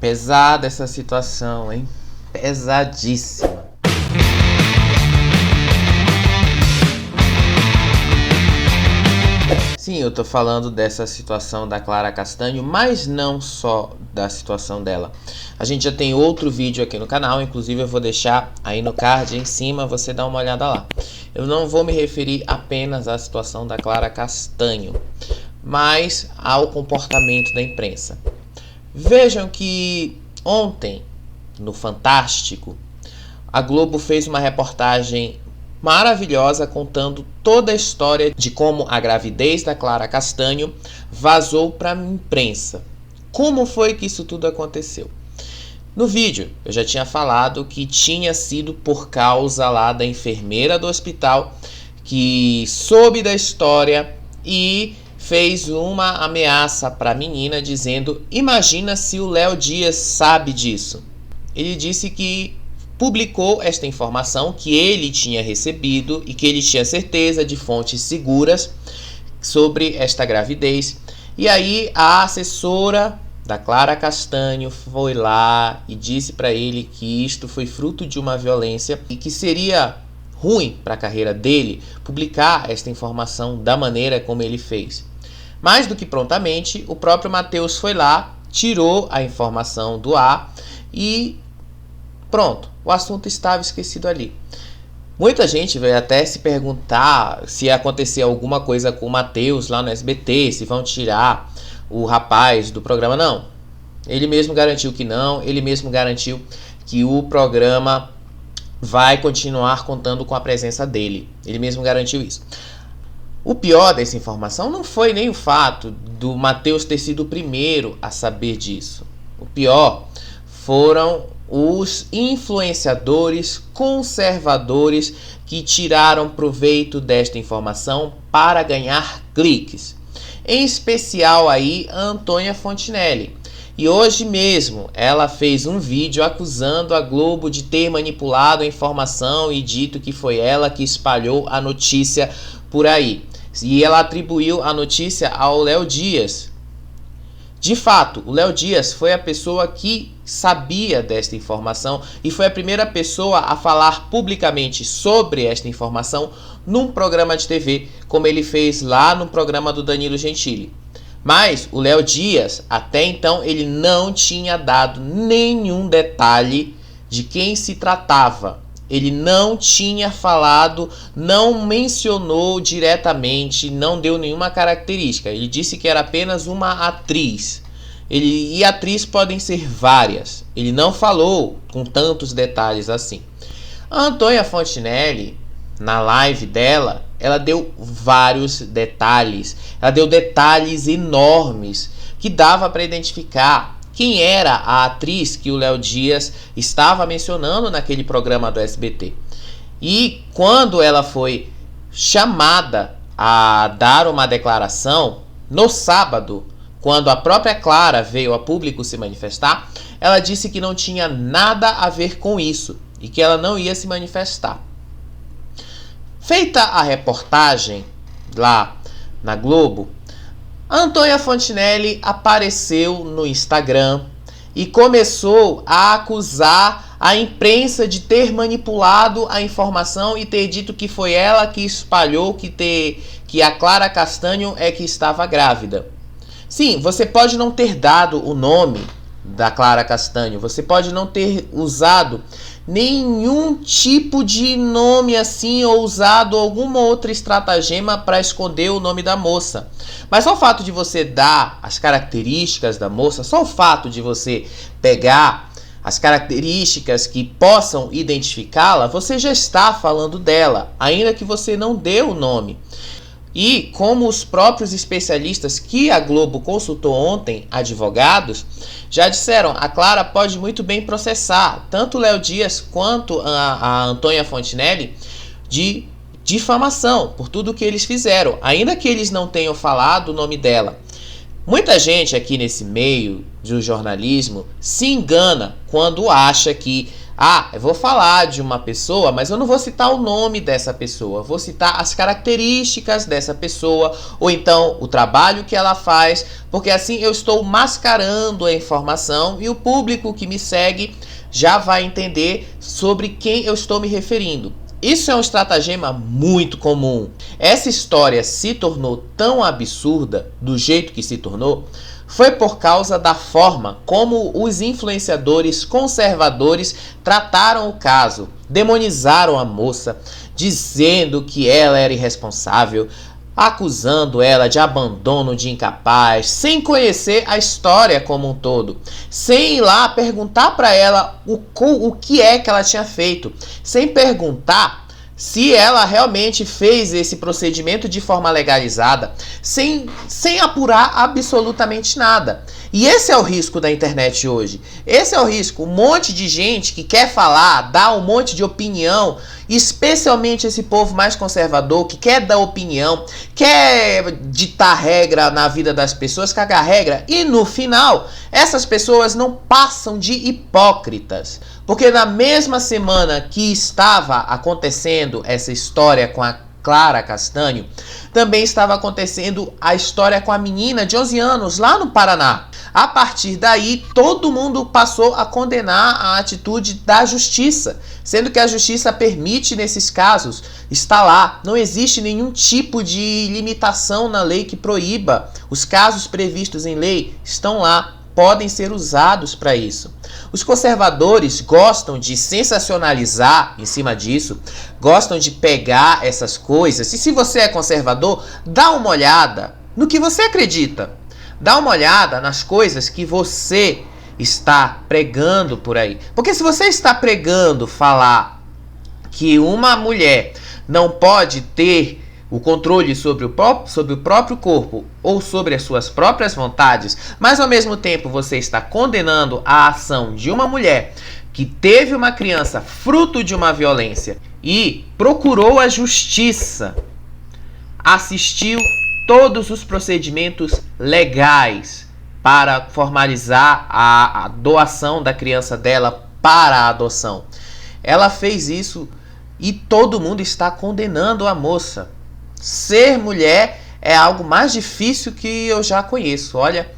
Pesada essa situação, hein? Pesadíssima. Sim, eu tô falando dessa situação da Clara Castanho, mas não só da situação dela. A gente já tem outro vídeo aqui no canal, inclusive eu vou deixar aí no card em cima, você dá uma olhada lá. Eu não vou me referir apenas à situação da Clara Castanho, mas ao comportamento da imprensa. Vejam que ontem, no Fantástico, a Globo fez uma reportagem maravilhosa contando toda a história de como a gravidez da Clara Castanho vazou para a imprensa. Como foi que isso tudo aconteceu? No vídeo, eu já tinha falado que tinha sido por causa lá da enfermeira do hospital que soube da história e fez uma ameaça para a menina dizendo: imagina se o Léo Dias sabe disso. Ele disse que publicou esta informação que ele tinha recebido e que ele tinha certeza de fontes seguras sobre esta gravidez. E aí a assessora da Clara Castanho foi lá e disse para ele que isto foi fruto de uma violência e que seria ruim para a carreira dele publicar esta informação da maneira como ele fez. Mais do que prontamente, o próprio Matheus foi lá, tirou a informação do ar e pronto, o assunto estava esquecido ali. Muita gente veio até se perguntar se ia acontecer alguma coisa com o Matheus lá no SBT, se vão tirar o rapaz do programa. Não, ele mesmo garantiu que não, ele mesmo garantiu que o programa vai continuar contando com a presença dele. Ele mesmo garantiu isso. O pior dessa informação não foi nem o fato do Matheus ter sido o primeiro a saber disso. O pior foram os influenciadores conservadores que tiraram proveito desta informação para ganhar cliques. Em especial aí a Antônia Fontinelli. E hoje mesmo ela fez um vídeo acusando a Globo de ter manipulado a informação e dito que foi ela que espalhou a notícia por aí. E ela atribuiu a notícia ao Léo Dias. De fato, o Léo Dias foi a pessoa que sabia desta informação e foi a primeira pessoa a falar publicamente sobre esta informação num programa de TV, como ele fez lá no programa do Danilo Gentili. Mas o Léo Dias, até então, ele não tinha dado nenhum detalhe de quem se tratava. Ele não tinha falado, não mencionou diretamente, não deu nenhuma característica. Ele disse que era apenas uma atriz. E atrizes podem ser várias. Ele não falou com tantos detalhes assim. A Antônia Fontinelli, na live dela, ela deu vários detalhes. Ela deu detalhes enormes que dava para identificar quem era a atriz que o Léo Dias estava mencionando naquele programa do SBT. E quando ela foi chamada a dar uma declaração, no sábado, quando a própria Clara veio a público se manifestar, ela disse que não tinha nada a ver com isso e que ela não ia se manifestar. Feita a reportagem lá na Globo, a Antônia Fontinelli apareceu no Instagram e começou a acusar a imprensa de ter manipulado a informação e ter dito que foi ela que espalhou que a Clara Castanho é que estava grávida. Sim, você pode não ter dado o nome da Clara Castanho, você pode não ter usado nenhum tipo de nome assim ou usado alguma outra estratagema para esconder o nome da moça. Mas só o fato de você dar as características da moça, só o fato de você pegar as características que possam identificá-la, você já está falando dela, ainda que você não dê o nome. E como os próprios especialistas que a Globo consultou ontem, advogados, já disseram, a Clara pode muito bem processar tanto o Léo Dias quanto a Antônia Fontinelli de difamação por tudo que eles fizeram, ainda que eles não tenham falado o nome dela. Muita gente aqui nesse meio do jornalismo se engana quando acha que Ah, eu vou falar de uma pessoa, mas eu não vou citar o nome dessa pessoa. Vou citar as características dessa pessoa, ou então o trabalho que ela faz, porque assim eu estou mascarando a informação e o público que me segue já vai entender sobre quem eu estou me referindo. Isso é um estratagema muito comum. Essa história se tornou tão absurda do jeito que se tornou foi por causa da forma como os influenciadores conservadores trataram o caso. Demonizaram a moça, dizendo que ela era irresponsável, acusando ela de abandono, de incapaz, sem conhecer a história como um todo, sem ir lá perguntar para ela o que é que ela tinha feito, sem perguntar se ela realmente fez esse procedimento de forma legalizada, sem apurar absolutamente nada. E esse é o risco da internet hoje. Esse é o risco. Um monte de gente que quer falar, dar um monte de opinião, especialmente esse povo mais conservador, que quer dar opinião, quer ditar regra na vida das pessoas, cagar regra, e no final, essas pessoas não passam de hipócritas. Porque na mesma semana que estava acontecendo essa história com a Clara Castanho, também estava acontecendo a história com a menina de 11 anos lá no Paraná. A partir daí, todo mundo passou a condenar a atitude da justiça, sendo que a justiça permite nesses casos, está lá, não existe nenhum tipo de limitação na lei que proíba. Os casos previstos em lei estão lá, podem ser usados para isso. Os conservadores gostam de sensacionalizar em cima disso, gostam de pegar essas coisas. E se você é conservador, dá uma olhada no que você acredita. Dá uma olhada nas coisas que você está pregando por aí. Porque se você está pregando falar que uma mulher não pode ter o controle sobre o próprio corpo ou sobre as suas próprias vontades, mas ao mesmo tempo você está condenando a ação de uma mulher que teve uma criança fruto de uma violência e procurou a justiça, assistiu todos os procedimentos legais para formalizar a doação da criança dela para a adoção. Ela fez isso e todo mundo está condenando a moça. Ser mulher é algo mais difícil que eu já conheço. Olha,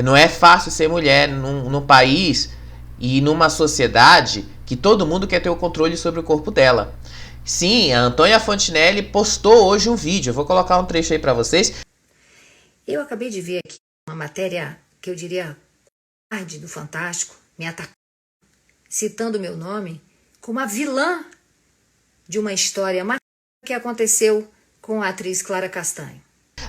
não é fácil ser mulher num país e numa sociedade que todo mundo quer ter o controle sobre o corpo dela. Sim, a Antônia Fontinelli postou hoje um vídeo. Eu vou colocar um trecho aí para vocês. Eu acabei de ver aqui uma matéria que eu diria do Fantástico, me atacando, citando meu nome como a vilã de uma história que aconteceu com a atriz Clara Castanho.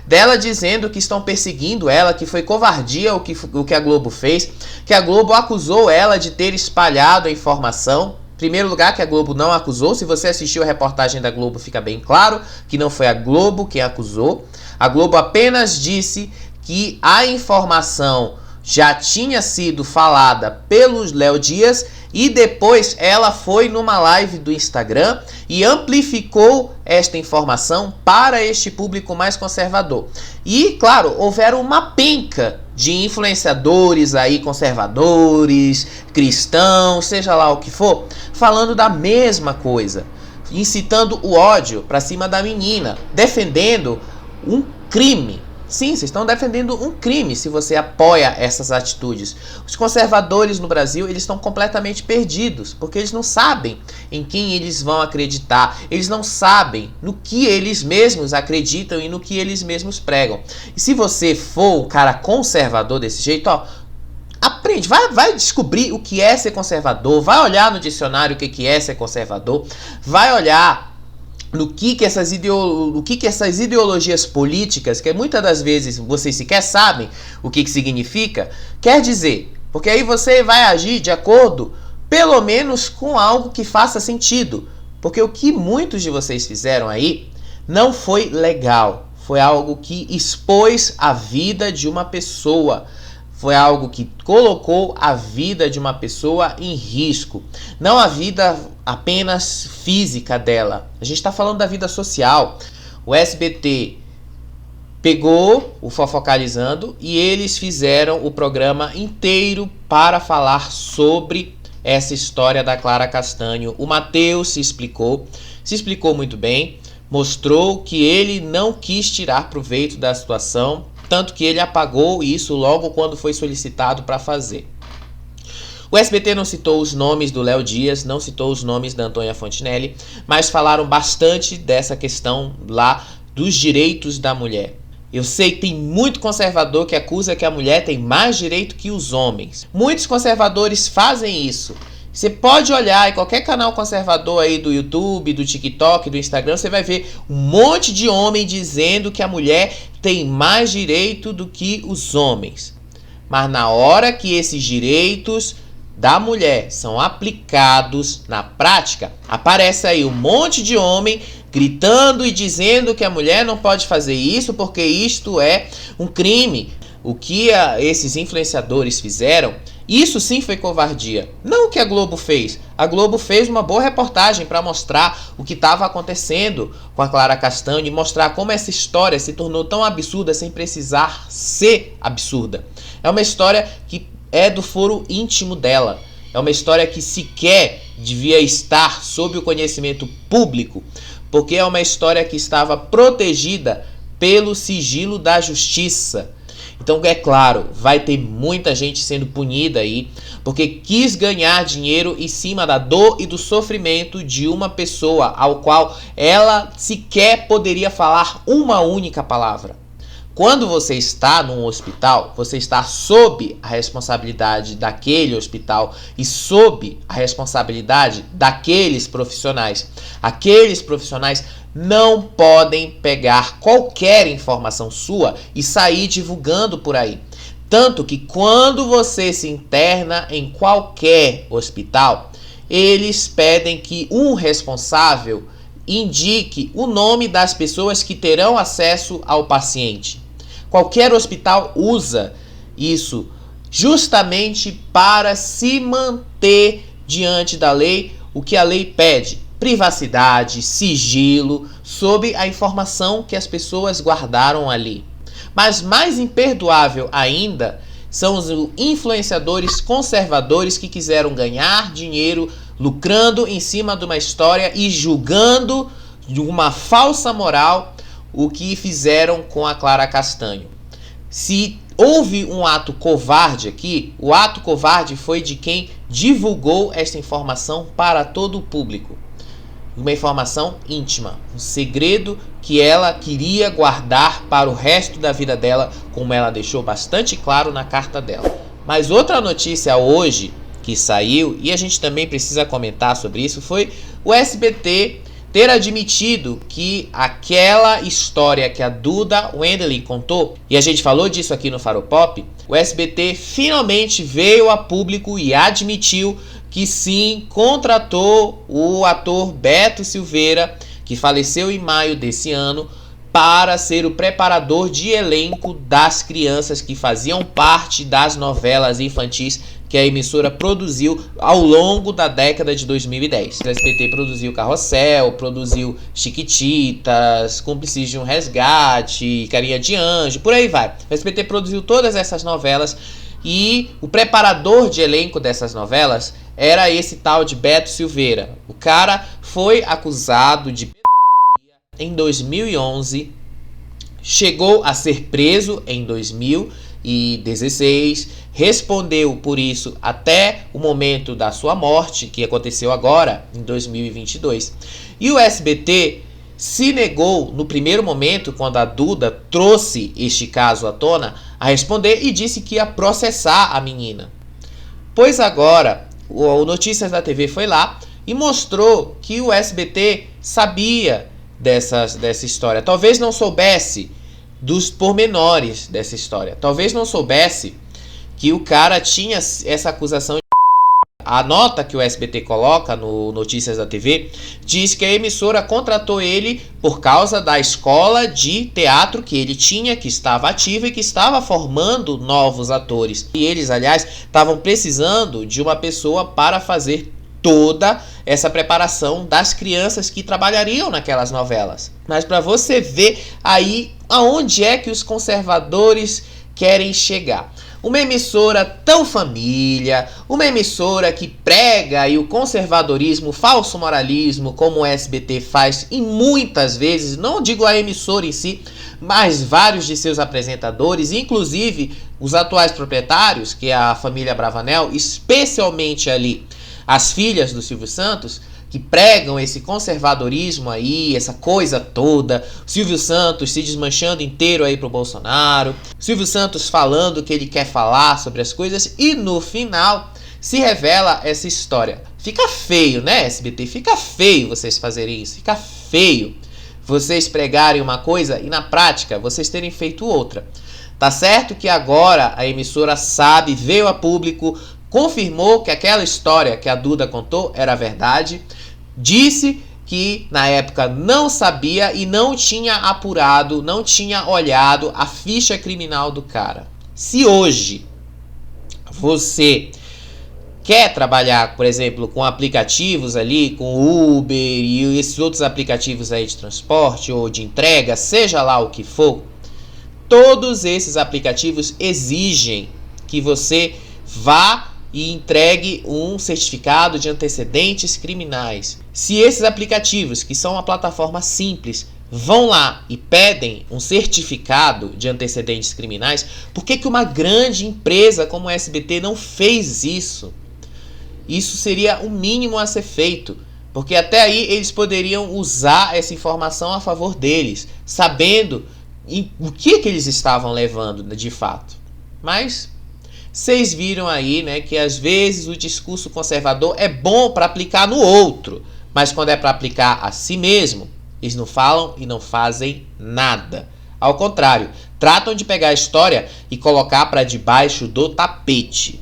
Dela dizendo que estão perseguindo ela, que foi covardia o que a Globo fez, que a Globo acusou ela de ter espalhado a informação. Em primeiro lugar, que a Globo não acusou. Se você assistiu a reportagem da Globo, fica bem claro que não foi a Globo quem acusou. A Globo apenas disse que a informação já tinha sido falada pelo Léo Dias e depois ela foi numa live do Instagram e amplificou esta informação para este público mais conservador. E, claro, houveram uma penca de influenciadores aí, conservadores, cristãos, seja lá o que for, falando da mesma coisa, incitando o ódio para cima da menina, defendendo um crime. Sim, vocês estão defendendo um crime se você apoia essas atitudes. Os conservadores no Brasil, eles estão completamente perdidos, porque eles não sabem em quem eles vão acreditar. Eles não sabem no que eles mesmos acreditam e no que eles mesmos pregam. E se você for um cara conservador desse jeito, ó, aprende, vai descobrir o que é ser conservador, vai olhar no dicionário o que é ser conservador, vai olhar no que essas ideologias políticas, que muitas das vezes vocês sequer sabem o que significa, quer dizer. Porque aí você vai agir de acordo, pelo menos, com algo que faça sentido. Porque o que muitos de vocês fizeram aí não foi legal. Foi algo que expôs a vida de uma pessoa. Foi algo que colocou a vida de uma pessoa em risco. Não a vida apenas física dela. A gente está falando da vida social. O SBT pegou o Fofocalizando e eles fizeram o programa inteiro para falar sobre essa história da Clara Castanho. O Matheus se explicou muito bem, mostrou que ele não quis tirar proveito da situação, tanto que ele apagou isso logo quando foi solicitado para fazer. O SBT não citou os nomes do Léo Dias, não citou os nomes da Antônia Fontinelli, mas falaram bastante dessa questão lá dos direitos da mulher. Eu sei que tem muito conservador que acusa que a mulher tem mais direito que os homens. Muitos conservadores fazem isso. Você pode olhar em qualquer canal conservador aí do YouTube, do TikTok, do Instagram, você vai ver um monte de homem dizendo que a mulher tem mais direito do que os homens. Mas na hora que esses direitos da mulher são aplicados na prática, aparece aí um monte de homem gritando e dizendo que a mulher não pode fazer isso porque isto é um crime. O que esses influenciadores fizeram, isso sim foi covardia. Não o que a Globo fez. A Globo fez uma boa reportagem para mostrar o que estava acontecendo com a Clara Castanho e mostrar como essa história se tornou tão absurda sem precisar ser absurda. É uma história que é do foro íntimo dela. É uma história que sequer devia estar sob o conhecimento público, porque é uma história que estava protegida pelo sigilo da justiça. Então, é claro, vai ter muita gente sendo punida aí, porque quis ganhar dinheiro em cima da dor e do sofrimento de uma pessoa ao qual ela sequer poderia falar uma única palavra. Quando você está num hospital, você está sob a responsabilidade daquele hospital e sob a responsabilidade daqueles profissionais. Aqueles profissionais não podem pegar qualquer informação sua e sair divulgando por aí. Tanto que quando você se interna em qualquer hospital, eles pedem que um responsável indique o nome das pessoas que terão acesso ao paciente. Qualquer hospital usa isso justamente para se manter diante da lei, o que a lei pede: privacidade, sigilo, sobre a informação que as pessoas guardaram ali. Mas mais imperdoável ainda são os influenciadores conservadores que quiseram ganhar dinheiro lucrando em cima de uma história e julgando de uma falsa moral o que fizeram com a Clara Castanho. Se houve um ato covarde aqui, o ato covarde foi de quem divulgou esta informação para todo o público. Uma informação íntima, um segredo que ela queria guardar para o resto da vida dela, como ela deixou bastante claro na carta dela. Mas outra notícia hoje que saiu, e a gente também precisa comentar sobre isso, foi o SBT ter admitido que aquela história que a Duda Wendelin contou, e a gente falou disso aqui no Faropop, o SBT finalmente veio a público e admitiu que sim, contratou o ator Beto Silveira, que faleceu em maio desse ano, para ser o preparador de elenco das crianças que faziam parte das novelas infantis que a emissora produziu ao longo da década de 2010. O SBT produziu Carrossel, produziu Chiquititas, Cúmplices de um Resgate, Carinha de Anjo, por aí vai. O SBT produziu todas essas novelas e o preparador de elenco dessas novelas era esse tal de Beto Silveira. O cara foi acusado de pedofilia em 2011, chegou a ser preso em 2016, respondeu por isso até o momento da sua morte, que aconteceu agora, em 2022. E o SBT se negou, no primeiro momento, quando a Duda trouxe este caso à tona, a responder e disse que ia processar a menina. Pois agora, o Notícias da TV foi lá e mostrou que o SBT sabia dessa história. Talvez não soubesse dos pormenores dessa história. Talvez não soubesse que o cara tinha essa acusação. A nota que o SBT coloca no Notícias da TV diz que a emissora contratou ele por causa da escola de teatro que ele tinha, que estava ativa e que estava formando novos atores. E eles, aliás, estavam precisando de uma pessoa para fazer toda essa preparação das crianças que trabalhariam naquelas novelas. Mas para você ver aí aonde é que os conservadores querem chegar. Uma emissora tão família, uma emissora que prega aí o conservadorismo, o falso moralismo, como o SBT faz e muitas vezes, não digo a emissora em si, mas vários de seus apresentadores, inclusive os atuais proprietários, que é a família Bravanel, especialmente ali as filhas do Silvio Santos, que pregam esse conservadorismo aí, essa coisa toda. Silvio Santos se desmanchando inteiro aí pro Bolsonaro. Silvio Santos falando o que ele quer falar sobre as coisas. E no final se revela essa história. Fica feio, né, SBT? Fica feio vocês fazerem isso. Fica feio vocês pregarem uma coisa e na prática vocês terem feito outra. Tá certo que agora a emissora sabe, veio a público, confirmou que aquela história que a Duda contou era verdade, disse que na época não sabia e não tinha apurado, não tinha olhado a ficha criminal do cara. Se hoje você quer trabalhar, por exemplo, com aplicativos ali, com Uber e esses outros aplicativos aí de transporte ou de entrega, seja lá o que for, todos esses aplicativos exigem que você vá e entregue um certificado de antecedentes criminais. Se esses aplicativos, que são uma plataforma simples, vão lá e pedem um certificado de antecedentes criminais, por que uma grande empresa como a SBT não fez isso? Isso seria o mínimo a ser feito, porque até aí eles poderiam usar essa informação a favor deles, sabendo o que eles estavam levando de fato. Mas vocês viram aí, né, que às vezes o discurso conservador é bom para aplicar no outro, mas quando é para aplicar a si mesmo, eles não falam e não fazem nada. Ao contrário, tratam de pegar a história e colocar para debaixo do tapete.